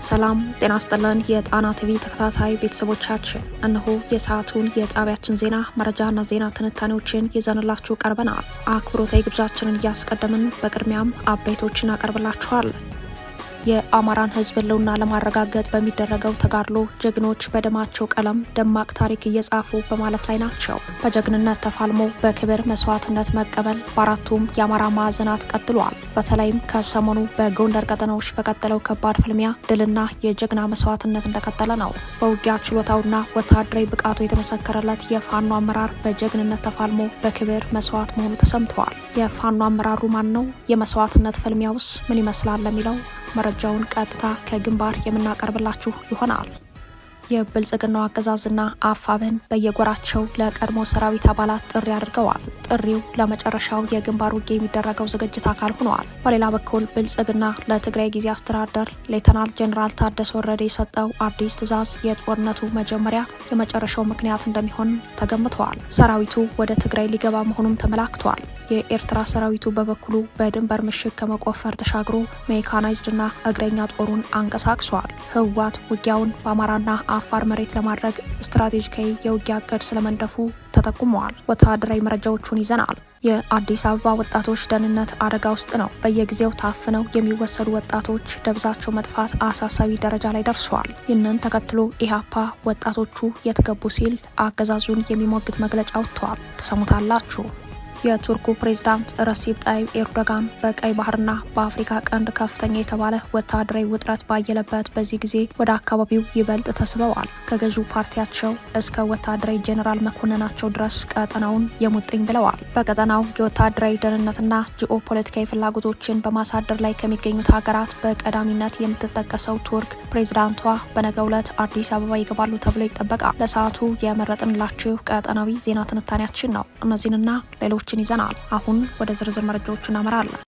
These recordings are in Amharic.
ሰላም ጤና ይስጥልን የጣና ቲቪ ተከታታይ ቤተሰቦቻችን፣ እነሆ የሰዓቱን የጣቢያችን ዜና መረጃና ዜና ትንታኔዎችን ይዘንላችሁ ቀርበናል። አክብሮታዊ ግብዣችንን እያስቀደምን በቅድሚያም አበይቶችን አቀርብላችኋለን። የአማራን ሕዝብ ህልውና ለማረጋገጥ በሚደረገው ተጋድሎ ጀግኖች በደማቸው ቀለም ደማቅ ታሪክ እየጻፉ በማለፍ ላይ ናቸው። በጀግንነት ተፋልሞ በክብር መስዋዕትነት መቀበል በአራቱም የአማራ ማዕዘናት ቀጥሏል። በተለይም ከሰሞኑ በጎንደር ቀጠናዎች በቀጠለው ከባድ ፍልሚያ ድልና የጀግና መስዋዕትነት እንደቀጠለ ነው። በውጊያ ችሎታውና ወታደራዊ ብቃቱ የተመሰከረለት የፋኖ አመራር በጀግንነት ተፋልሞ በክብር መስዋዕት መሆኑ ተሰምተዋል። የፋኖ አመራሩ ማን ነው? የመስዋዕትነት ፍልሚያውስ ምን ይመስላል? ለሚለው መረጃውን ቀጥታ ከግንባር የምናቀርብላችሁ ይሆናል። የብልጽግናው አገዛዝና አፋብን በየጎራቸው ለቀድሞ ሰራዊት አባላት ጥሪ አድርገዋል። ጥሪው ለመጨረሻው የግንባር ውጊያ የሚደረገው ዝግጅት አካል ሆነዋል። በሌላ በኩል ብልጽግና ለትግራይ ጊዜ አስተዳደር ሌተናል ጄኔራል ታደሰ ወረደ የሰጠው አዲስ ትዕዛዝ የጦርነቱ መጀመሪያ የመጨረሻው ምክንያት እንደሚሆን ተገምተዋል። ሰራዊቱ ወደ ትግራይ ሊገባ መሆኑም ተመላክቷል። የኤርትራ ሰራዊቱ በበኩሉ በድንበር ምሽግ ከመቆፈር ተሻግሮ ሜካናይዝድና እግረኛ ጦሩን አንቀሳቅሷል። ህወሓት ውጊያውን በአማራና አፋር መሬት ለማድረግ ስትራቴጂካዊ የውጊያ እቅድ ስለመንደፉ ተጠቁመዋል። ወታደራዊ መረጃዎቹን ይዘናል። የአዲስ አበባ ወጣቶች ደህንነት አደጋ ውስጥ ነው። በየጊዜው ታፍነው የሚወሰዱ ወጣቶች ደብዛቸው መጥፋት አሳሳቢ ደረጃ ላይ ደርሷል። ይህንን ተከትሎ ኢህአፓ ወጣቶቹ የት ገቡ ሲል አገዛዙን የሚሞግት መግለጫ ወጥቷል። ተሰሙታላችሁ። የቱርኩ ፕሬዝዳንት ረሲፕ ጣይብ ኤርዶጋን በቀይ ባህርና በአፍሪካ ቀንድ ከፍተኛ የተባለ ወታደራዊ ውጥረት ባየለበት በዚህ ጊዜ ወደ አካባቢው ይበልጥ ተስበዋል። ከገዢው ፓርቲያቸው እስከ ወታደራዊ ጄኔራል መኮንናቸው ድረስ ቀጠናውን የሙጥኝ ብለዋል። በቀጠናው የወታደራዊ ደህንነትና ጂኦፖለቲካዊ ፍላጎቶችን በማሳደር ላይ ከሚገኙት ሀገራት በቀዳሚነት የምትጠቀሰው ቱርክ ፕሬዝዳንቷ በነገው ዕለት አዲስ አበባ ይገባሉ ተብሎ ይጠበቃል። ለሰዓቱ የመረጥንላችሁ ቀጠናዊ ዜና ትንታኔያችን ነው። እነዚህንና ሌሎች ይዘናል። አሁን ወደ ዝርዝር መረጃዎቹ እናመራለን።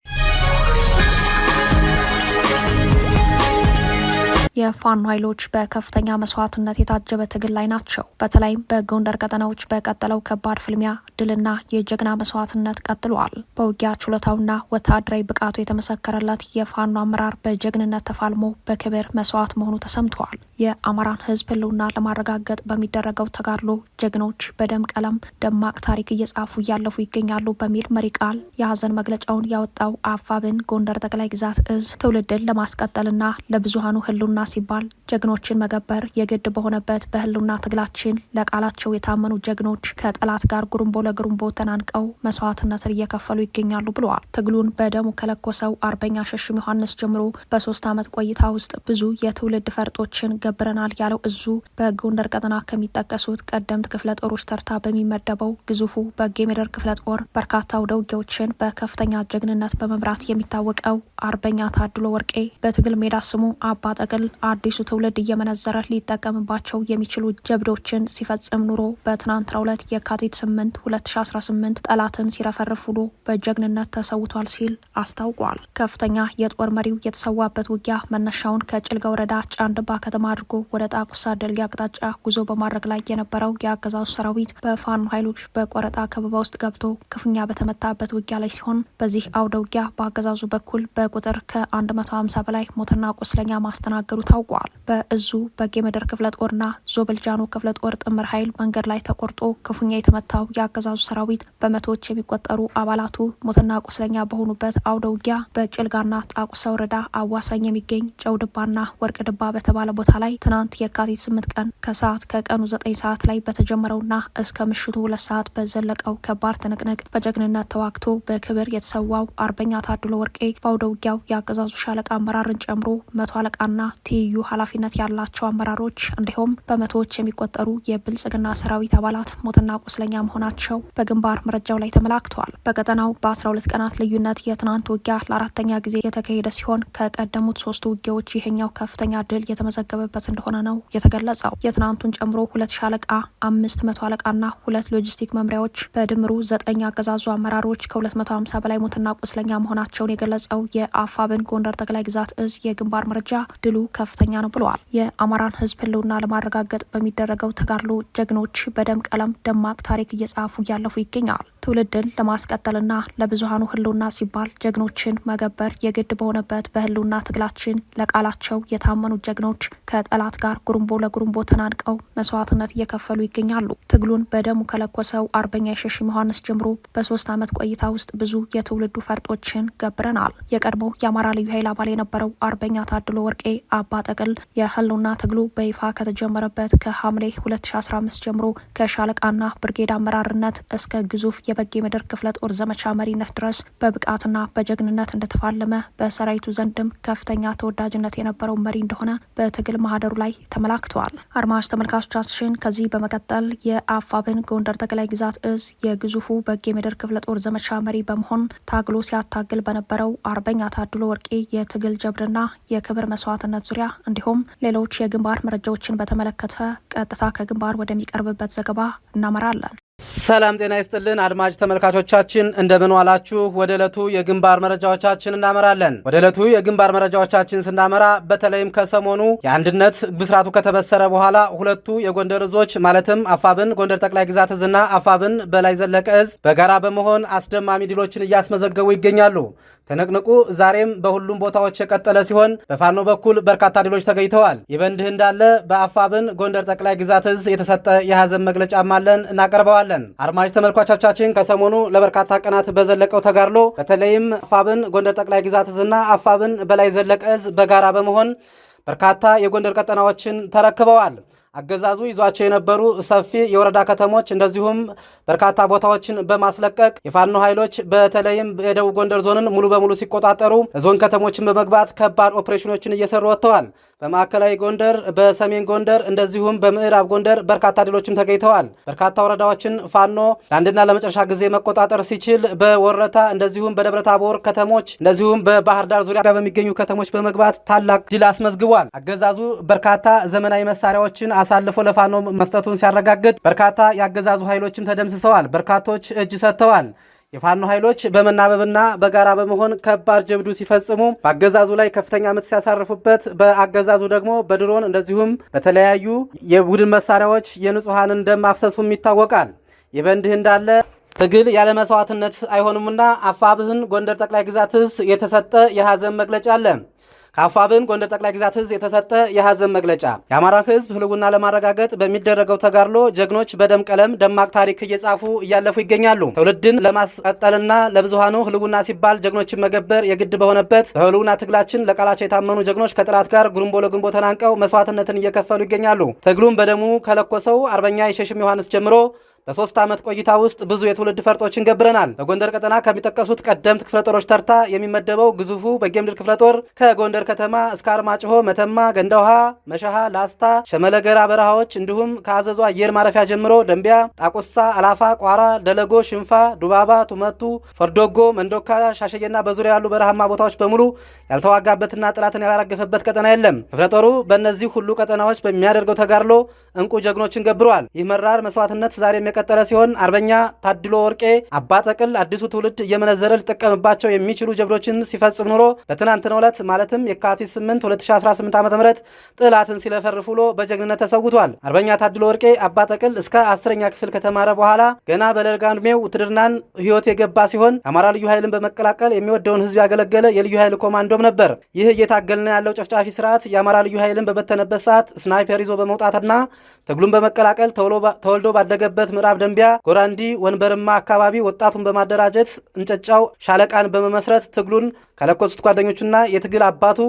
የፋኖ ኃይሎች በከፍተኛ መስዋዕትነት የታጀበ ትግል ላይ ናቸው። በተለይም በጎንደር ቀጠናዎች በቀጠለው ከባድ ፍልሚያ ድልና የጀግና መስዋዕትነት ቀጥሏል። በውጊያ ችሎታውና ወታደራዊ ብቃቱ የተመሰከረለት የፋኖ አመራር በጀግንነት ተፋልሞ በክብር መስዋዕት መሆኑ ተሰምተዋል። የአማራን ሕዝብ ህልውና ለማረጋገጥ በሚደረገው ተጋድሎ ጀግኖች በደም ቀለም ደማቅ ታሪክ እየጻፉ እያለፉ ይገኛሉ በሚል መሪ ቃል የሀዘን መግለጫውን ያወጣው አፋብን ጎንደር ጠቅላይ ግዛት እዝ ትውልድን ለማስቀጠልና ለብዙሃኑ ህልውና ሲባል ጀግኖችን መገበር የግድ በሆነበት በህልውና ትግላችን ለቃላቸው የታመኑ ጀግኖች ከጠላት ጋር ጉርምቦ ለጉርምቦ ተናንቀው መስዋዕትነትን እየከፈሉ ይገኛሉ ብለዋል። ትግሉን በደሙ ከለኮሰው አርበኛ ሸሽም ዮሐንስ ጀምሮ በ3 ዓመት ቆይታ ውስጥ ብዙ የትውልድ ፈርጦችን ገብረናል ያለው እዙ በጎንደር ቀጠና ከሚጠቀሱት ቀደምት ክፍለ ጦሮች ተርታ በሚመደበው ግዙፉ በጌምድር ክፍለ ጦር በርካታ አውደ ውጊያዎችን በከፍተኛ ጀግንነት በመምራት የሚታወቀው አርበኛ ታድሎ ወርቄ በትግል ሜዳ ስሙ አባ ጠቅል አዲሱ ትውልድ እየመነዘረ ሊጠቀምባቸው የሚችሉ ጀብዶችን ሲፈጽም ኑሮ በትናንትናው ዕለት የካቲት 8 2018 ጠላትን ሲረፈርፍ ውሎ በጀግንነት ተሰውቷል ሲል አስታውቋል። ከፍተኛ የጦር መሪው የተሰዋበት ውጊያ መነሻውን ከጭልጋ ወረዳ ጫንድባ ከተማ አድርጎ ወደ ጣቁሳ ደልጊ አቅጣጫ ጉዞ በማድረግ ላይ የነበረው የአገዛዙ ሰራዊት በፋኖ ኃይሎች በቆረጣ ከበባ ውስጥ ገብቶ ክፉኛ በተመታበት ውጊያ ላይ ሲሆን በዚህ አውደ ውጊያ በአገዛዙ በኩል በቁጥር ከ150 በላይ ሞትና ቁስለኛ ማስተናገዱ ታውቋል። በእዙ በጌምድር ክፍለ ጦርና ዞበልጃኖ ክፍለ ጦር ጥምር ኃይል መንገድ ላይ ተቆርጦ ክፉኛ የተመታው የአገዛዙ ሰራዊት በመቶዎች የሚቆጠሩ አባላቱ ሞትና ቁስለኛ በሆኑበት አውደ ውጊያ በጭልጋና ጣቁሳ ወረዳ አዋሳኝ የሚገኝ ጨውድባና ወርቅ ድባ በተባለ ቦታ ላይ ትናንት የካቲት 8 ቀን ከቀኑ 9 ሰዓት ላይ በተጀመረውና እስከ ምሽቱ 2 ሰዓት በዘለቀው ከባድ ትንቅንቅ በጀግንነት ተዋግቶ በክብር የተሰዋው አርበኛ ታድሎ ወርቄ በአውደ ውጊያው የአገዛዙ ሻለቃ አመራርን ጨምሮ 100 አለቃና ትይዩ ኃላፊነት ያላቸው አመራሮች እንዲሁም በመቶዎች የሚቆጠሩ የብልጽግና ሰራዊት አባላት ሞትና ቁስለኛ መሆናቸው በግንባር መረጃው ላይ ተመላክተዋል። በቀጠናው በ12 ቀናት ልዩነት የትናንት ውጊያ ለ4ኛ ጊዜ የተካሄደ ሲሆን ከቀደሙት 3 ውጊያዎች ይሄኛው ከፍተኛ ድል የተመዘገበበት እንደሆነ ነው የተገለጸው። የትናንቱን ጨምሮ 2 ሻለቃ 500 አለቃና 2 ሎጂስቲክ መምሪያዎች በድምሩ 9 አገዛዙ አመራሮች ከ250 በላይ ሞትና ቁስለኛ መሆናቸውን የገለጸው የአፋብን ጎንደር ጠቅላይ ግዛት እዝ የግንባር መረጃ ድሉ ከፍተኛ ነው ብለዋል። የአማራን ሕዝብ ህልውና ለማረጋገጥ በሚደረገው ተጋድሎ ጀግኖች በደም ቀለም ደማቅ ታሪክ እየጻፉ እያለፉ ይገኛል። ትውልድን ለማስቀጠልና ለብዙሃኑ ህልውና ሲባል ጀግኖችን መገበር የግድ በሆነበት በህልውና ትግላችን ለቃላቸው የታመኑ ጀግኖች ከጠላት ጋር ጉርምቦ ለጉርምቦ ተናንቀው መስዋዕትነት እየከፈሉ ይገኛሉ። ትግሉን በደሙ ከለኮሰው አርበኛ የሸሽም ዮሐንስ ጀምሮ በ3 ዓመት ቆይታ ውስጥ ብዙ የትውልዱ ፈርጦችን ገብረናል። የቀድሞው የአማራ ልዩ ኃይል አባል የነበረው አርበኛ ታድሎ ወርቄ አባ ጠቅል የህልውና ትግሉ በይፋ ከተጀመረበት ከሐምሌ 2015 ጀምሮ ከሻለቃና ብርጌድ አመራርነት እስከ ግዙፍ የበጌ ምድር ክፍለ ጦር ዘመቻ መሪነት ድረስ በብቃትና በጀግንነት እንደተፋለመ በሰራዊቱ ዘንድም ከፍተኛ ተወዳጅነት የነበረው መሪ እንደሆነ በትግል ማህደሩ ላይ ተመላክተዋል። አድማጭ ተመልካቾቻችን ከዚህ በመቀጠል የአፋብን ጎንደር ጠቅላይ ግዛት እዝ የግዙፉ በጌ ምድር ክፍለ ጦር ዘመቻ መሪ በመሆን ታግሎ ሲያታግል በነበረው አርበኛ ታድሎ ወርቄ የትግል ጀብድና የክብር መስዋዕትነት ዙሪያ እንዲሁም ሌሎች የግንባር መረጃዎችን በተመለከተ ቀጥታ ከግንባር ወደሚቀርብበት ዘገባ እናመራለን። ሰላም ጤና ይስጥልን አድማጭ ተመልካቾቻችን እንደምን ዋላችሁ። ወደ ዕለቱ የግንባር መረጃዎቻችን እናመራለን። ወደ ዕለቱ የግንባር መረጃዎቻችን ስናመራ በተለይም ከሰሞኑ የአንድነት ብስራቱ ከተበሰረ በኋላ ሁለቱ የጎንደር እዞች ማለትም አፋብን ጎንደር ጠቅላይ ግዛት እዝና አፋብን በላይ ዘለቀ እዝ በጋራ በመሆን አስደማሚ ድሎችን እያስመዘገቡ ይገኛሉ። ትንቅንቁ ዛሬም በሁሉም ቦታዎች የቀጠለ ሲሆን በፋኖ በኩል በርካታ ድሎች ተገኝተዋል። ይህ በእንዲህ እንዳለ በአፋብን ጎንደር ጠቅላይ ግዛት እዝ የተሰጠ የሀዘን መግለጫም አለን እናቀርበዋለን። አድማጭ ተመልካቾቻችን ከሰሞኑ ለበርካታ ቀናት በዘለቀው ተጋድሎ በተለይም አፋብን ጎንደር ጠቅላይ ግዛት እዝና አፋብን በላይ ዘለቀ እዝ በጋራ በመሆን በርካታ የጎንደር ቀጠናዎችን ተረክበዋል። አገዛዙ ይዟቸው የነበሩ ሰፊ የወረዳ ከተሞች እንደዚሁም በርካታ ቦታዎችን በማስለቀቅ የፋኖ ኃይሎች በተለይም የደቡብ ጎንደር ዞንን ሙሉ በሙሉ ሲቆጣጠሩ ዞን ከተሞችን በመግባት ከባድ ኦፕሬሽኖችን እየሰሩ ወጥተዋል። በማዕከላዊ ጎንደር፣ በሰሜን ጎንደር እንደዚሁም በምዕራብ ጎንደር በርካታ ድሎችም ተገኝተዋል። በርካታ ወረዳዎችን ፋኖ ለአንድና ለመጨረሻ ጊዜ መቆጣጠር ሲችል በወረታ እንደዚሁም በደብረ ታቦር ከተሞች እንደዚሁም በባህር ዳር ዙሪያ በሚገኙ ከተሞች በመግባት ታላቅ ድል አስመዝግቧል። አገዛዙ በርካታ ዘመናዊ መሳሪያዎችን አሳልፎ ለፋኖ መስጠቱን ሲያረጋግጥ በርካታ የአገዛዙ ኃይሎችም ተደምስሰዋል። በርካቶች እጅ ሰጥተዋል። የፋኖ ኃይሎች በመናበብና በጋራ በመሆን ከባድ ጀብዱ ሲፈጽሙ በአገዛዙ ላይ ከፍተኛ ምት ሲያሳርፉበት፣ በአገዛዙ ደግሞ በድሮን እንደዚሁም በተለያዩ የቡድን መሳሪያዎች የንጹሐንን ደም ማፍሰሱም ይታወቃል። ይህ በእንዲህ እንዳለ ትግል ያለ መስዋዕትነት አይሆኑምና አፋብህን ጎንደር ጠቅላይ ግዛት እዝ የተሰጠ የሀዘን መግለጫ አለ። ከአፋብን ጎንደር ጠቅላይ ግዛት እዝ የተሰጠ የሀዘን መግለጫ የአማራ ሕዝብ ህልውና ለማረጋገጥ በሚደረገው ተጋድሎ ጀግኖች በደም ቀለም ደማቅ ታሪክ እየጻፉ እያለፉ ይገኛሉ። ትውልድን ለማስቀጠልና ለብዙሃኑ ህልውና ሲባል ጀግኖችን መገበር የግድ በሆነበት በህልውና ትግላችን ለቃላቸው የታመኑ ጀግኖች ከጠላት ጋር ጉርምቦ ለጉርምቦ ተናንቀው መስዋዕትነትን እየከፈሉ ይገኛሉ። ትግሉም በደሙ ከለኮሰው አርበኛ የሸሽም ዮሐንስ ጀምሮ በ3 ዓመት ቆይታ ውስጥ ብዙ የትውልድ ፈርጦችን ገብረናል። በጎንደር ቀጠና ከሚጠቀሱት ቀደምት ክፍለ ጦሮች ተርታ የሚመደበው ግዙፉ በጌ ምድር ክፍለ ጦር ከጎንደር ከተማ እስከ አርማጭሆ፣ መተማ፣ ገንዳ ውሃ፣ መሻሃ፣ ላስታ፣ ሸመለገራ በረሃዎች እንዲሁም ከአዘዞ አየር ማረፊያ ጀምሮ ደንቢያ፣ ጣቁሳ፣ አላፋ፣ ቋራ፣ ደለጎ፣ ሽንፋ፣ ዱባባ፣ ቱመቱ፣ ፈርዶጎ፣ መንዶካ፣ ሻሸየና በዙሪያ ያሉ በረሃማ ቦታዎች በሙሉ ያልተዋጋበትና ጠላትን ያላራገፈበት ቀጠና የለም። ክፍለ ጦሩ በእነዚህ ሁሉ ቀጠናዎች በሚያደርገው ተጋድሎ እንቁ ጀግኖችን ገብረዋል። ይህ መራር መስዋዕትነት ዛሬም የቀጠለ ሲሆን አርበኛ ታድሎ ወርቄ አባ ጠቅል አዲሱ ትውልድ እየመነዘረ ሊጠቀምባቸው የሚችሉ ጀብዶችን ሲፈጽም ኖሮ በትናንትናው ዕለት ማለትም የካቲት 8 2018 ዓ.ም ጥላትን ሲለፈርፍ ውሎ በጀግንነት ተሰውቷል። አርበኛ ታድሎ ወርቄ አባ ጠቅል እስከ 10ኛ ክፍል ከተማረ በኋላ ገና በለጋ ዕድሜው ውትድርናን ህይወት የገባ ሲሆን የአማራ ልዩ ኃይልን በመቀላቀል የሚወደውን ህዝብ ያገለገለ የልዩ ኃይል ኮማንዶም ነበር። ይህ እየታገልና ያለው ጨፍጫፊ ስርዓት የአማራ ልዩ ኃይልን በበተነበት ሰዓት ስናይፐር ይዞ በመውጣትና ትግሉን በመቀላቀል ተወልዶ ባደገበት ምዕራብ ደንቢያ ጎራንዲ ወንበርማ አካባቢ ወጣቱን በማደራጀት እንጨጫው ሻለቃን በመመስረት ትግሉን ከለኮሱት ጓደኞቹና የትግል አባቱ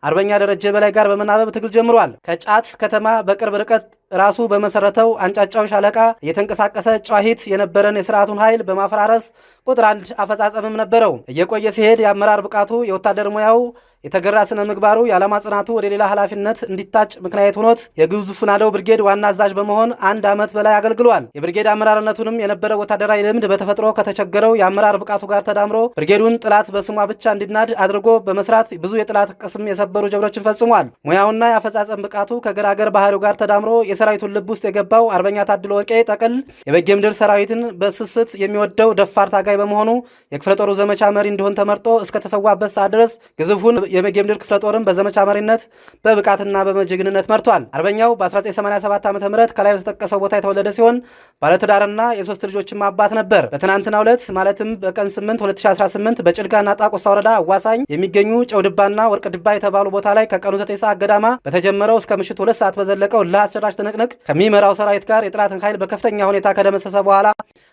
አርበኛ ደረጀ በላይ ጋር በመናበብ ትግል ጀምሯል። ከጫት ከተማ በቅርብ ርቀት ራሱ በመሰረተው አንጫጫው ሻለቃ እየተንቀሳቀሰ ጨዋሂት የነበረን የስርዓቱን ኃይል በማፈራረስ ቁጥር 1 አፈጻጸምም ነበረው። እየቆየ ሲሄድ የአመራር ብቃቱ፣ የወታደር ሙያው፣ የተገራ ስነ ምግባሩ፣ የዓላማ ጽናቱ ወደ ሌላ ኃላፊነት እንዲታጭ ምክንያት ሆኖት የግዙፍ ናደው ብርጌድ ዋና አዛዥ በመሆን 1 ዓመት በላይ አገልግሏል። የብርጌድ አመራርነቱንም የነበረው ወታደራዊ ልምድ በተፈጥሮ ከተቸገረው የአመራር ብቃቱ ጋር ተዳምሮ ብርጌዱን ጥላት በስሟ ብቻ እንዲናድ አድርጎ በመስራት ብዙ የጥላት ቅስም የሰበሩ ጀብዶችን ፈጽሟል። ሙያውና የአፈጻጸም ብቃቱ ከገራገር ባህሪው ጋር ተዳምሮ የሰራዊቱን ልብ ውስጥ የገባው አርበኛ ታድሎ ወርቄ ጠቅል የበጌ ምድር ሰራዊትን በስስት የሚወደው ደፋር ታጋይ በመሆኑ የክፍለ ጦሩ ዘመቻ መሪ እንዲሆን ተመርጦ እስከ ተሰዋበት ሰዓት ድረስ ግዙፉን የመጌምድር ክፍለ ጦርን በዘመቻ መሪነት በብቃትና በመጀግንነት መርቷል። አርበኛው በ1987 ዓ.ም ከላይ በተጠቀሰው ቦታ የተወለደ ሲሆን ባለትዳርና የ3 ልጆችም አባት ነበር። በትናንትናው ዕለት ማለትም በቀን 8 2018 በጭልጋና ጣቁሳ ወረዳ አዋሳኝ የሚገኙ ጨውድባና ወርቅ ድባ የተባሉ ቦታ ላይ ከቀኑ 9 ሰዓት ገዳማ በተጀመረው እስከ ምሽቱ 2 ሰዓት በዘለቀው ለአስጨራሽ ትንቅንቅ ከሚመራው ሰራዊት ጋር የጠላትን ኃይል በከፍተኛ ሁኔታ ከደመሰሰ በኋላ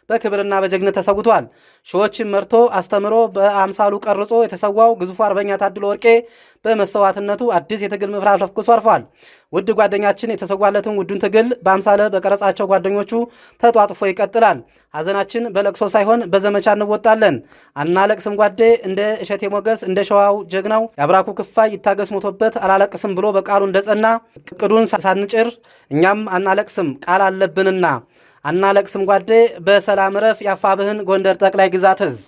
በክብርና በጀግነት ተሰውቷል። ሺዎችን መርቶ አስተምሮ በአምሳሉ ቀርጾ የተሰዋው ግዙፉ አርበኛ ታድሎ ወርቄ በመሰዋዕትነቱ አዲስ የትግል ምዕራፍ ለፍኩሶ አርፏል። ውድ ጓደኛችን የተሰዋለትን ውዱን ትግል በአምሳለ በቀረጻቸው ጓደኞቹ ተጧጥፎ ይቀጥላል። ሐዘናችን በለቅሶ ሳይሆን በዘመቻ እንወጣለን። አናለቅስም ጓዴ እንደ እሸቴ ሞገስ እንደ ሸዋው ጀግናው የአብራኩ ክፋይ ይታገስ ሞቶበት አላለቅስም ብሎ በቃሉ እንደጸና እቅዱን ሳንጭር እኛም አናለቅስም ቃል አለብንና አናለቅስም ጓዴ በሰላም ረፍ ያፋብህን ጎንደር ጠቅላይ ግዛት እዝ።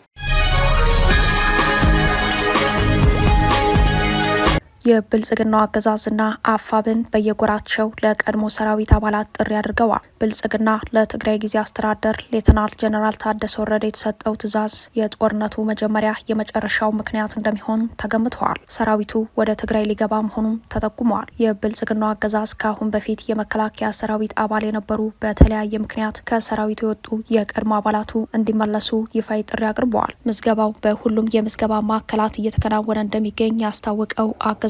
የብልጽግናው አገዛዝና አፋብን በየጎራቸው ለቀድሞ ሰራዊት አባላት ጥሪ አድርገዋል። ብልጽግና ለትግራይ ጊዜ አስተዳደር ሌተናል ጀነራል ታደሰ ወረደ የተሰጠው ትዕዛዝ የጦርነቱ መጀመሪያ የመጨረሻው ምክንያት እንደሚሆን ተገምተዋል። ሰራዊቱ ወደ ትግራይ ሊገባ መሆኑም ተጠቁመዋል። የብልጽግናው አገዛዝ ከአሁን በፊት የመከላከያ ሰራዊት አባል የነበሩ በተለያየ ምክንያት ከሰራዊቱ የወጡ የቀድሞ አባላቱ እንዲመለሱ ይፋዊ ጥሪ አቅርበዋል። ምዝገባው በሁሉም የምዝገባ ማዕከላት እየተከናወነ እንደሚገኝ ያስታወቀው አገዛዙ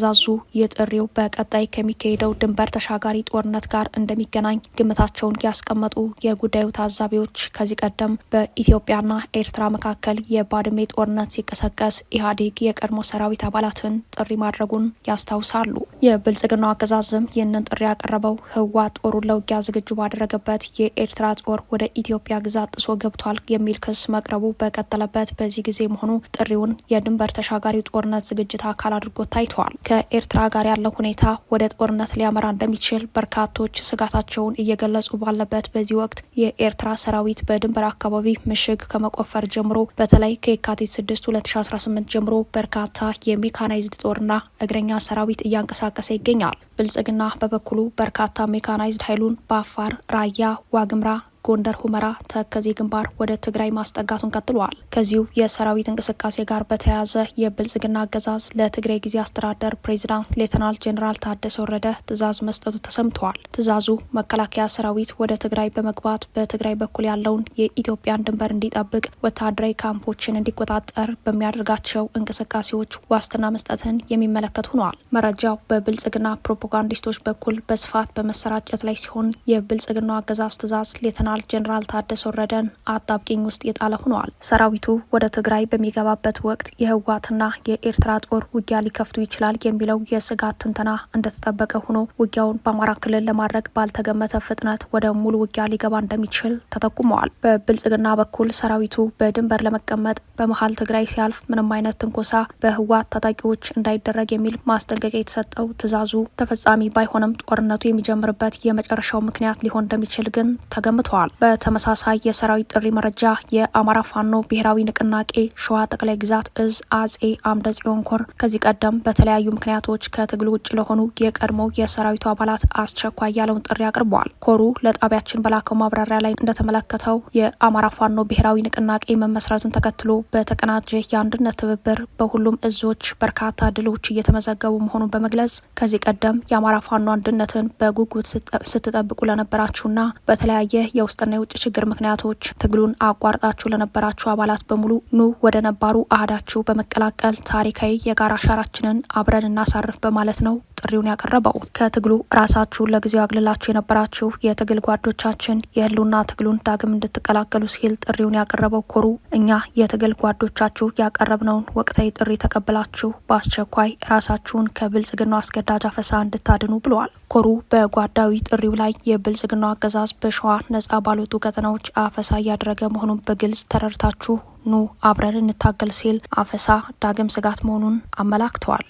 የጥሪው በቀጣይ ከሚካሄደው ድንበር ተሻጋሪ ጦርነት ጋር እንደሚገናኝ ግምታቸውን ያስቀመጡ የጉዳዩ ታዛቢዎች ከዚህ ቀደም በኢትዮጵያና ኤርትራ መካከል የባድሜ ጦርነት ሲቀሰቀስ ኢህአዴግ የቀድሞ ሰራዊት አባላትን ጥሪ ማድረጉን ያስታውሳሉ። የብልጽግናው አገዛዝም ይህንን ጥሪ ያቀረበው ህወሓት ጦሩን ለውጊያ ዝግጁ ባደረገበት የኤርትራ ጦር ወደ ኢትዮጵያ ግዛት ጥሶ ገብቷል የሚል ክስ መቅረቡ በቀጠለበት በዚህ ጊዜ መሆኑ ጥሪውን የድንበር ተሻጋሪው ጦርነት ዝግጅት አካል አድርጎ ታይተዋል። ከኤርትራ ጋር ያለው ሁኔታ ወደ ጦርነት ሊያመራ እንደሚችል በርካቶች ስጋታቸውን እየገለጹ ባለበት በዚህ ወቅት የኤርትራ ሰራዊት በድንበር አካባቢ ምሽግ ከመቆፈር ጀምሮ በተለይ ከየካቲት 6 2018 ጀምሮ በርካታ የሜካናይዝድ ጦርና እግረኛ ሰራዊት እያንቀሳቀሰ ይገኛል። ብልጽግና በበኩሉ በርካታ ሜካናይዝድ ኃይሉን በአፋር፣ ራያ፣ ዋግምራ፣ ጎንደር፣ ሁመራ፣ ተከዜ ግንባር ወደ ትግራይ ማስጠጋቱን ቀጥሏል። ከዚሁ የሰራዊት እንቅስቃሴ ጋር በተያያዘ የብልጽግና አገዛዝ ለትግራይ ጊዜ አስተዳደር ፕሬዚዳንት ሌተናል ጀነራል ታደሰ ወረደ ትዕዛዝ መስጠቱ ተሰምተዋል። ትዕዛዙ መከላከያ ሰራዊት ወደ ትግራይ በመግባት በትግራይ በኩል ያለውን የኢትዮጵያን ድንበር እንዲጠብቅ፣ ወታደራዊ ካምፖችን እንዲቆጣጠር በሚያደርጋቸው እንቅስቃሴዎች ዋስትና መስጠትን የሚመለከት ሆኗል። መረጃው በብልጽግና ፕሮፓጋንዲስቶች በኩል በስፋት በመሰራጨት ላይ ሲሆን የብልጽግናው አገዛዝ ትዕዛዝ ሌተናል ጀነራል ታደሰ ወረደን አጣብቂኝ ውስጥ የጣለ ሆኗል። ሰራዊቱ ወደ ትግራይ በሚገባበት ወቅት የህወሓትና የኤርትራ ጦር ውጊያ ሊከፍቱ ይችላል የሚለው የስጋት ትንተና እንደተጠበቀ ሆኖ ውጊያውን በአማራ ክልል ለማድረግ ባልተገመተ ፍጥነት ወደ ሙሉ ውጊያ ሊገባ እንደሚችል ተጠቁመዋል። በብልጽግና በኩል ሰራዊቱ በድንበር ለመቀመጥ በመሀል ትግራይ ሲያልፍ ምንም አይነት ትንኮሳ በህወሓት ታጣቂዎች እንዳይደረግ የሚል ማስጠንቀቂያ የተሰጠው ትዕዛዙ ተፈጻሚ ባይሆንም ጦርነቱ የሚጀምርበት የመጨረሻው ምክንያት ሊሆን እንደሚችል ግን ተገምቷል። በተመሳሳይ የሰራዊት ጥሪ መረጃ የአማራ ፋኖ ብሔራዊ ንቅናቄ ሸዋ ጠቅላይ ግዛት እዝ አጼ አምደ ጽዮን ኮር ከዚህ ቀደም በተለያዩ ምክንያቶች ከትግል ውጭ ለሆኑ የቀድሞ የሰራዊቱ አባላት አስቸኳይ ያለውን ጥሪ አቅርበዋል። ኮሩ ለጣቢያችን በላከው ማብራሪያ ላይ እንደተመለከተው የአማራ ፋኖ ብሔራዊ ንቅናቄ መመስረቱን ተከትሎ በተቀናጀ የአንድነት ትብብር በሁሉም እዞች በርካታ ድሎች እየተመዘገቡ መሆኑን በመግለጽ ከዚህ ቀደም የአማራ ፋኖ አንድነትን በጉጉት ስትጠብቁ ለነበራችሁና በተለያየ የውስጥና የውጭ ችግር ምክንያቶች ትግሉን አቋርጣችሁ ለነበራችሁ አባላት በሙሉ ኑ ወደ ነባሩ አህዳችሁ በመቀላቀል ታሪካዊ የጋራ አሻራችንን አብረን እናሳርፍ በማለት ነው ጥሪውን ያቀረበው። ከትግሉ ራሳችሁን ለጊዜው አግልላችሁ የነበራችሁ የትግል ጓዶቻችን የህልውና ትግሉን ዳግም እንድትቀላቀሉ ሲል ጥሪውን ያቀረበው ኮሩ እኛ የትግል ጓዶቻችሁ ያቀረብነውን ወቅታዊ ጥሪ ተቀብላችሁ በአስቸኳይ ራሳችሁን ከብልጽግናው አስገዳጅ አፈሳ እንድታድኑ ብለዋል። ኮሩ በጓዳዊ ጥሪው ላይ የብልጽግናው አገዛዝ በሸዋ ነጻ ባልወጡ ቀጠናዎች አፈሳ እያደረገ መሆኑን በግልጽ ተረድታችሁ ኑ አብረን እንታገል ሲል አፈሳ ዳግም ስጋት መሆኑን አመላክተዋል።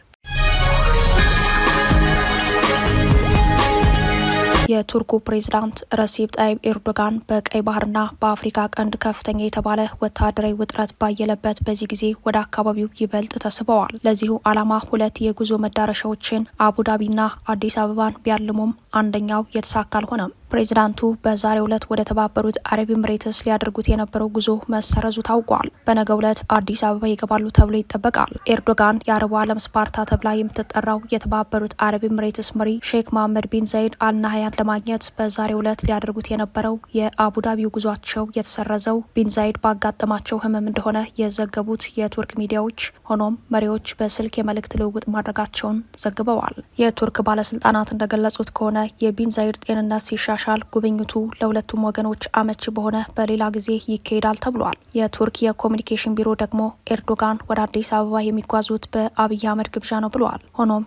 የቱርኩ ፕሬዝዳንት ረሲፕ ጣይብ ኤርዶጋን በቀይ ባህርና በአፍሪካ ቀንድ ከፍተኛ የተባለ ወታደራዊ ውጥረት ባየለበት በዚህ ጊዜ ወደ አካባቢው ይበልጥ ተስበዋል። ለዚሁ ዓላማ 2 የጉዞ መዳረሻዎችን አቡዳቢና አዲስ አበባን ቢያልሙም አንደኛው የተሳካ አልሆነም። ፕሬዚዳንቱ በዛሬው ዕለት ወደ ተባበሩት አረብ ኤምሬትስ ሊያደርጉት የነበረው ጉዞ መሰረዙ ታውቋል። በነገው ዕለት አዲስ አበባ ይገባሉ ተብሎ ይጠበቃል። ኤርዶጋን የአረቡ ዓለም ስፓርታ ተብላ የምትጠራው የተባበሩት አረብ ኤምሬትስ መሪ ሼክ መሐመድ ቢን ዛይድ አልናህያን ለማግኘት በዛሬው ዕለት ሊያደርጉት የነበረው የአቡዳቢው ጉዟቸው የተሰረዘው ቢን ዛይድ ባጋጠማቸው ህመም እንደሆነ የዘገቡት የቱርክ ሚዲያዎች፣ ሆኖም መሪዎች በስልክ የመልእክት ልውውጥ ማድረጋቸውን ዘግበዋል። የቱርክ ባለስልጣናት እንደገለጹት ከሆነ የቢን ዛይድ ጤንነት ሲሻሻል ጉብኝቱ ለሁለቱም ወገኖች አመቺ በሆነ በሌላ ጊዜ ይካሄዳል ተብሏል። የቱርክ የኮሚኒኬሽን ቢሮ ደግሞ ኤርዶጋን ወደ አዲስ አበባ የሚጓዙት በአብይ አህመድ ግብዣ ነው ብለዋል። ሆኖም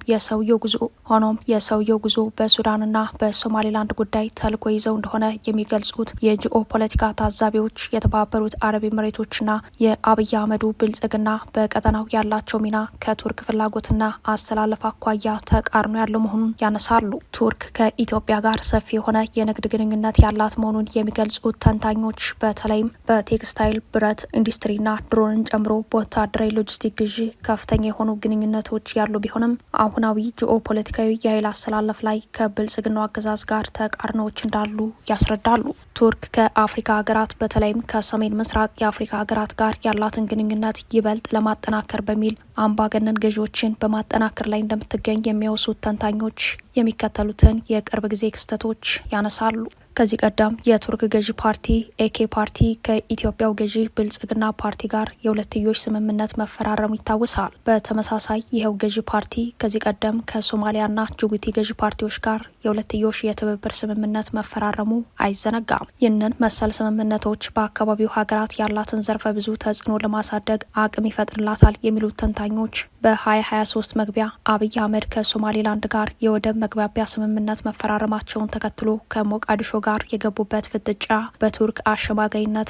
የሰውየው ጉዞ በሱዳንና በሶማሌላንድ ጉዳይ ተልዕኮ ይዘው እንደሆነ የሚገልጹት የጂኦ ፖለቲካ ታዛቢዎች የተባበሩት አረብ ኤምሬቶችና የአብይ አህመዱ ብልጽግና በቀጠናው ያላቸው ሚና ከቱርክ ፍላጎትና አሰላለፍ አኳያ ተቃርኖ ያለው መሆኑን ያነሳሉ። ቱርክ ከኢትዮጵያ ጋር ሰፊ የሆነ የንግድ ግንኙነት ያላት መሆኑን የሚገልጹት ተንታኞች በተለይም በቴክስታይል፣ ብረት ኢንዱስትሪና ድሮንን ጨምሮ በወታደራዊ ሎጂስቲክ ግዢ ከፍተኛ የሆኑ ግንኙነቶች ያሉ ቢሆንም አሁናዊ ጂኦ ፖለቲካዊ የኃይል አሰላለፍ ላይ ከብልጽግናው አገዛዝ ጋር ተቃርኖዎች እንዳሉ ያስረዳሉ። ቱርክ ከአፍሪካ ሀገራት በተለይም ከሰሜን ምስራቅ የአፍሪካ ሀገራት ጋር ያላትን ግንኙነት ይበልጥ ለማጠናከር በሚል አምባገነን ገዢዎችን በማጠናከር ላይ እንደምትገኝ የሚያወሱት ተንታኞች የሚከተሉትን የቅርብ ጊዜ ክስተቶች ያነሳሉ። ከዚህ ቀደም የቱርክ ገዢ ፓርቲ ኤኬ ፓርቲ ከኢትዮጵያው ገዢ ብልጽግና ፓርቲ ጋር የሁለትዮሽ ስምምነት መፈራረሙ ይታወሳል። በተመሳሳይ ይኸው ገዢ ፓርቲ ከዚህ ቀደም ከሶማሊያና ጅቡቲ ገዢ ፓርቲዎች ጋር የሁለትዮሽ የትብብር ስምምነት መፈራረሙ አይዘነጋም። ይህንን መሰል ስምምነቶች በአካባቢው ሀገራት ያላትን ዘርፈ ብዙ ተጽዕኖ ለማሳደግ አቅም ይፈጥርላታል የሚሉት ተንታኞች በ2023 መግቢያ አብይ አህመድ ከሶማሌላንድ ጋር የወደብ መግባቢያ ስምምነት መፈራረማቸውን ተከትሎ ከሞቃዲሾ ጋር የገቡበት ፍጥጫ በቱርክ አሸማጋይነት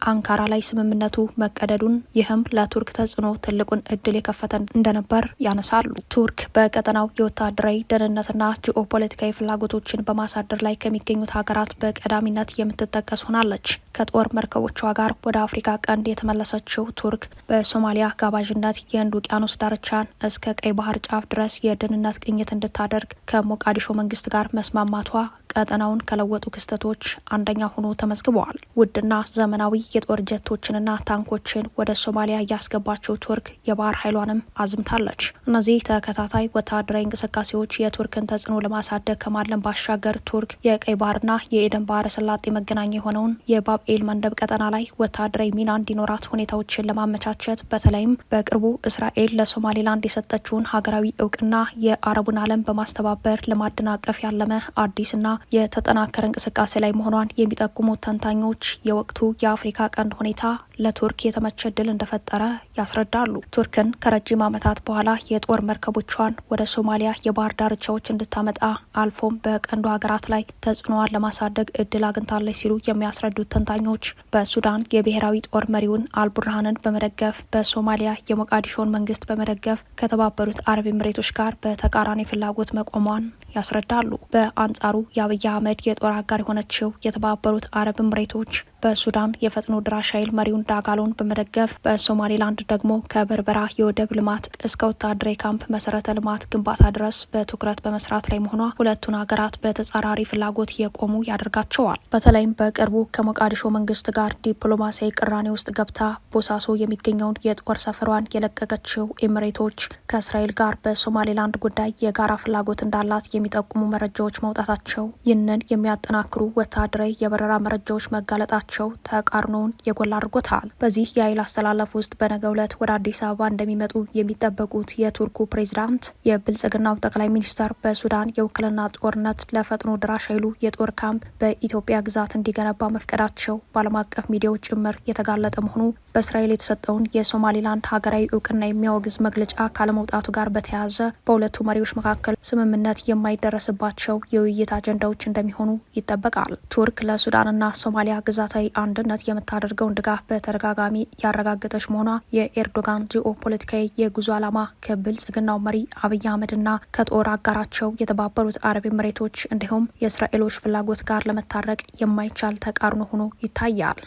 አንካራ ላይ ስምምነቱ መቀደዱን፣ ይህም ለቱርክ ተጽዕኖ ትልቁን እድል የከፈተ እንደነበር ያነሳሉ። ቱርክ በቀጠናው የወታደራዊ ደህንነትና ጂኦ ፖለቲካዊ ፍላጎቶችን በማሳደር ላይ ከሚገኙት ሀገራት በቀዳሚነት የምትጠቀስ ሆናለች። ከጦር መርከቦቿ ጋር ወደ አፍሪካ ቀንድ የተመለሰችው ቱርክ በሶማሊያ ጋባዥነት የህንድ ውቅያኖስ ዳርቻን እስከ ቀይ ባህር ጫፍ ድረስ የደህንነት ቅኝት እንድታደርግ ከሞቃዲሾ መንግስት ጋር መስማማቷ ቀጠናውን ከለወጡ ክስተቶች አንደኛ ሆኖ ተመዝግበዋል። ውድና ዘመናዊ የጦር ጀቶችንና ታንኮችን ወደ ሶማሊያ ያስገባቸው ቱርክ የባህር ኃይሏንም አዝምታለች። እነዚህ ተከታታይ ወታደራዊ እንቅስቃሴዎች የቱርክን ተጽዕኖ ለማሳደግ ከማለም ባሻገር ቱርክ የቀይ ባህርና የኤደን ባህረ ሰላጤ መገናኛ የሆነውን የባብኤል መንደብ ቀጠና ላይ ወታደራዊ ሚና እንዲኖራት ሁኔታዎችን ለማመቻቸት በተለይም በቅርቡ እስራኤል ለሶማሌላንድ የሰጠችውን ሀገራዊ እውቅና የአረቡን ዓለም በማስተባበር ለማደናቀፍ ያለመ አዲስና የተጠናከረ እንቅስቃሴ ላይ መሆኗን የሚጠቁሙት ተንታኞች የወቅቱ የአፍሪካ ቀንድ ሁኔታ ለቱርክ የተመቸ ድል እንደፈጠረ ያስረዳሉ። ቱርክን ከረጅም ዓመታት በኋላ የጦር መርከቦቿን ወደ ሶማሊያ የባህር ዳርቻዎች እንድታመጣ አልፎም በቀንዱ ሀገራት ላይ ተጽዕኖዋን ለማሳደግ እድል አግኝታለች ሲሉ የሚያስረዱት ተንታኞች በሱዳን የብሔራዊ ጦር መሪውን አልቡርሃንን በመደገፍ በሶማሊያ የሞቃዲሾን መንግስት በመደገፍ ከተባበሩት አረብ ኤምሬቶች ጋር በተቃራኒ ፍላጎት መቆሟን ያስረዳሉ። በአንጻሩ የአብይ አህመድ የጦር አጋር የሆነችው የተባበሩት አረብ ኤምሬቶች በሱዳን የፈጥኖ ድራሽ ኃይል መሪውን ዳጋሎን በመደገፍ በሶማሌላንድ ደግሞ ከበርበራ የወደብ ልማት እስከ ወታደራዊ ካምፕ መሰረተ ልማት ግንባታ ድረስ በትኩረት በመስራት ላይ መሆኗ ሁለቱን ሀገራት በተጻራሪ ፍላጎት የቆሙ ያደርጋቸዋል። በተለይም በቅርቡ ከሞቃዲሾ መንግስት ጋር ዲፕሎማሲያዊ ቅራኔ ውስጥ ገብታ ቦሳሶ የሚገኘውን የጦር ሰፈሯን የለቀቀችው ኤምሬቶች ከእስራኤል ጋር በሶማሌላንድ ጉዳይ የጋራ ፍላጎት እንዳላት የሚጠቁሙ መረጃዎች መውጣታቸው ይህንን የሚያጠናክሩ ወታደራዊ የበረራ መረጃዎች መጋለጣቸው ተቃርኖውን የጎላ አድርጎታል። በዚህ የኃይል አስተላለፍ ውስጥ በነገው ዕለት ወደ አዲስ አበባ እንደሚመጡ የሚጠበቁት የቱርኩ ፕሬዚዳንት የብልጽግናው ጠቅላይ ሚኒስተር በሱዳን የውክልና ጦርነት ለፈጥኖ ድራሽ ኃይሉ የጦር ካምፕ በኢትዮጵያ ግዛት እንዲገነባ መፍቀዳቸው በዓለም አቀፍ ሚዲያዎች ጭምር የተጋለጠ መሆኑ በእስራኤል የተሰጠውን የሶማሌላንድ ሀገራዊ እውቅና የሚያወግዝ መግለጫ ካለመውጣቱ ጋር በተያያዘ በሁለቱ መሪዎች መካከል ስምምነት የማይደረስባቸው የውይይት አጀንዳዎች እንደሚሆኑ ይጠበቃል። ቱርክ ለሱዳንና ሶማሊያ ግዛታዊ አንድነት የምታደርገውን ድጋፍ በተደጋጋሚ ያረጋገጠች መሆኗ የኤርዶጋን ጂኦ ፖለቲካዊ የጉዞ ዓላማ ከብልጽግናው መሪ አብይ አህመድና ከጦር አጋራቸው የተባበሩት አረብ ኤምሬቶች እንዲሁም የእስራኤሎች ፍላጎት ጋር ለመታረቅ የማይቻል ተቃርኖ ሆኖ ይታያል።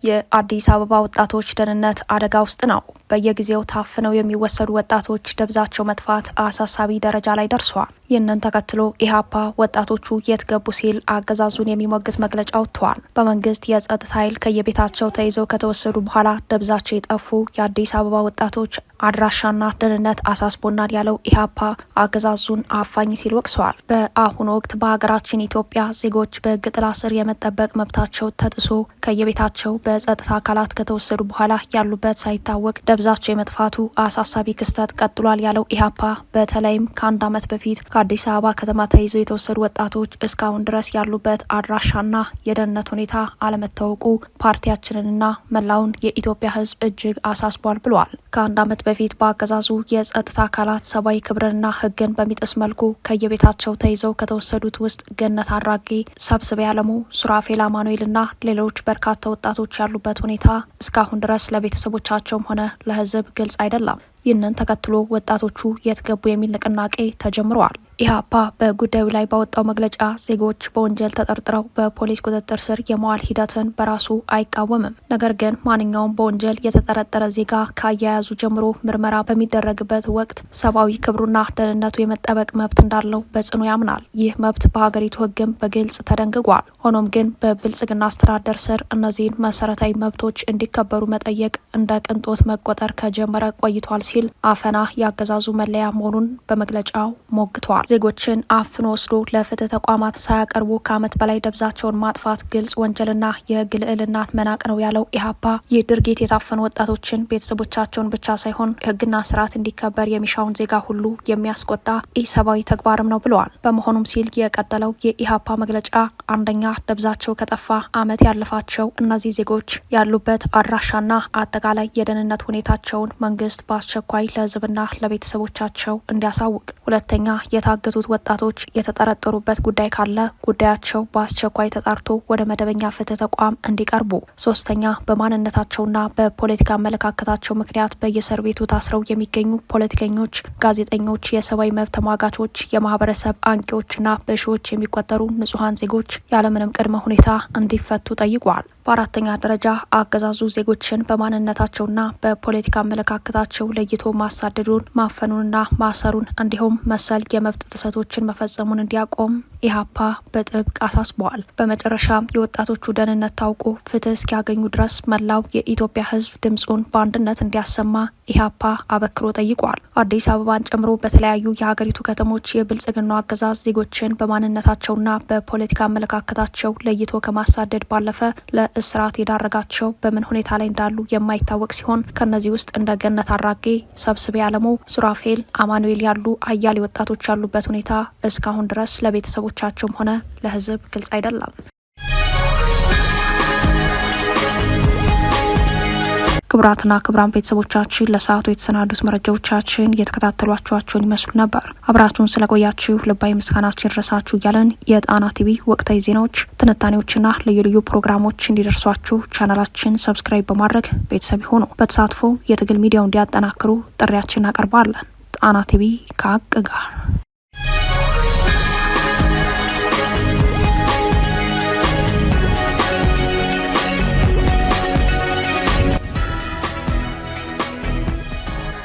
የአዲስ አበባ ወጣቶች ደህንነት አደጋ ውስጥ ነው። በየጊዜው ታፍነው የሚወሰዱ ወጣቶች ደብዛቸው መጥፋት አሳሳቢ ደረጃ ላይ ደርሷል። ይህንን ተከትሎ ኢህአፓ ወጣቶቹ የት ገቡ ሲል አገዛዙን የሚሞግት መግለጫ ወጥቷል። በመንግስት የጸጥታ ኃይል ከየቤታቸው ተይዘው ከተወሰዱ በኋላ ደብዛቸው የጠፉ የአዲስ አበባ ወጣቶች አድራሻና ደህንነት አሳስቦናል ያለው ኢህአፓ አገዛዙን አፋኝ ሲል ወቅሰዋል። በአሁኑ ወቅት በሀገራችን ኢትዮጵያ ዜጎች በሕግ ጥላ ስር የመጠበቅ መብታቸው ተጥሶ ከየቤታቸው በጸጥታ አካላት ከተወሰዱ በኋላ ያሉበት ሳይታወቅ ደብዛቸው የመጥፋቱ አሳሳቢ ክስተት ቀጥሏል ያለው ኢህአፓ በተለይም ከአንድ ዓመት በፊት ከአዲስ አበባ ከተማ ተይዘው የተወሰዱ ወጣቶች እስካሁን ድረስ ያሉበት አድራሻና የደህንነት ሁኔታ አለመታወቁ ፓርቲያችንንና መላውን የኢትዮጵያ ሕዝብ እጅግ አሳስቧል ብሏል። ከአንድ ዓመት በፊት በአገዛዙ የጸጥታ አካላት ሰብአዊ ክብርንና ሕግን በሚጥስ መልኩ ከየቤታቸው ተይዘው ከተወሰዱት ውስጥ ገነት አራጌ፣ ሰብስቤ አለሙ፣ ሱራፌል አማኑኤልና ሌሎች በርካታ ወጣቶች ያሉበት ሁኔታ እስካሁን ድረስ ለቤተሰቦቻቸውም ሆነ ለሕዝብ ግልጽ አይደለም። ይህንን ተከትሎ ወጣቶቹ የት ገቡ የሚል ንቅናቄ ተጀምረዋል። ኢህአፓ በጉዳዩ ላይ ባወጣው መግለጫ ዜጎች በወንጀል ተጠርጥረው በፖሊስ ቁጥጥር ስር የመዋል ሂደትን በራሱ አይቃወምም። ነገር ግን ማንኛውም በወንጀል የተጠረጠረ ዜጋ ከአያያዙ ጀምሮ ምርመራ በሚደረግበት ወቅት ሰብአዊ ክብሩና ደህንነቱ የመጠበቅ መብት እንዳለው በጽኑ ያምናል። ይህ መብት በሀገሪቱ ሕግም በግልጽ ተደንግጓል። ሆኖም ግን በብልጽግና አስተዳደር ስር እነዚህን መሰረታዊ መብቶች እንዲከበሩ መጠየቅ እንደ ቅንጦት መቆጠር ከጀመረ ቆይቷል ሲል አፈና ያገዛዙ መለያ መሆኑን በመግለጫው ሞግቷል። ዜጎችን አፍኖ ወስዶ ለፍትህ ተቋማት ሳያቀርቡ ከዓመት በላይ ደብዛቸውን ማጥፋት ግልጽ ወንጀልና የህግ ልዕልና መናቅ ነው ያለው ኢህአፓ ይህ ድርጊት የታፈኑ ወጣቶችን ቤተሰቦቻቸውን ብቻ ሳይሆን ህግና ስርዓት እንዲከበር የሚሻውን ዜጋ ሁሉ የሚያስቆጣ ኢሰብአዊ ተግባርም ነው ብለዋል። በመሆኑም ሲል የቀጠለው የኢህአፓ መግለጫ አንደኛ ደብዛቸው ከጠፋ ዓመት ያለፋቸው እነዚህ ዜጎች ያሉበት አድራሻና አጠቃላይ የደህንነት ሁኔታቸውን መንግስት በአስቸኳይ ለህዝብና ለቤተሰቦቻቸው እንዲያሳውቅ፣ ሁለተኛ የታገቱት ወጣቶች የተጠረጠሩበት ጉዳይ ካለ ጉዳያቸው በአስቸኳይ ተጣርቶ ወደ መደበኛ ፍትህ ተቋም እንዲቀርቡ፣ ሶስተኛ በማንነታቸውና በፖለቲካ አመለካከታቸው ምክንያት በየእስር ቤቱ ታስረው የሚገኙ ፖለቲከኞች፣ ጋዜጠኞች፣ የሰብአዊ መብት ተሟጋቾች፣ የማህበረሰብ አንቂዎችና በሺዎች የሚቆጠሩ ንጹሐን ዜጎች ያለምንም ቅድመ ሁኔታ እንዲፈቱ ጠይቋል። በአራተኛ ደረጃ አገዛዙ ዜጎችን በማንነታቸውና በፖለቲካ አመለካከታቸው ለይቶ ማሳደዱን፣ ማፈኑንና ማሰሩን እንዲሁም መሰል የመብት ጥሰቶችን መፈጸሙን እንዲያቆም ኢህአፓ በጥብቅ አሳስበዋል። በመጨረሻም የወጣቶቹ ደህንነት ታውቆ ፍትህ እስኪያገኙ ድረስ መላው የኢትዮጵያ ሕዝብ ድምጹን በአንድነት እንዲያሰማ ኢህአፓ አበክሮ ጠይቋል። አዲስ አበባን ጨምሮ በተለያዩ የሀገሪቱ ከተሞች የብልጽግናው አገዛዝ ዜጎችን በማንነታቸውና በፖለቲካ አመለካከታቸው ለይቶ ከማሳደድ ባለፈ ለእስራት የዳረጋቸው በምን ሁኔታ ላይ እንዳሉ የማይታወቅ ሲሆን ከነዚህ ውስጥ እንደ ገነት አራጌ፣ ሰብስቤ አለሙ፣ ሱራፌል አማኑኤል ያሉ አያሌ ወጣቶች ያሉበት ሁኔታ እስካሁን ድረስ ለቤተሰቦቻቸውም ሆነ ለህዝብ ግልጽ አይደለም። ክቡራትና ክቡራን ቤተሰቦቻችን ለሰዓቱ የተሰናዱት መረጃዎቻችን እየተከታተሏችኋቸውን ይመስሉ ነበር። አብራችሁን ስለቆያችሁ ልባዊ ምስጋናችን ይድረሳችሁ እያለን የጣና ቲቪ ወቅታዊ ዜናዎች፣ ትንታኔዎችና ልዩ ልዩ ፕሮግራሞች እንዲደርሷችሁ ቻናላችን ሰብስክራይብ በማድረግ ቤተሰብ ሆኑ። በተሳትፎ የትግል ሚዲያው እንዲያጠናክሩ ጥሪያችን እናቀርባለን። ጣና ቲቪ ከሀቅ ጋር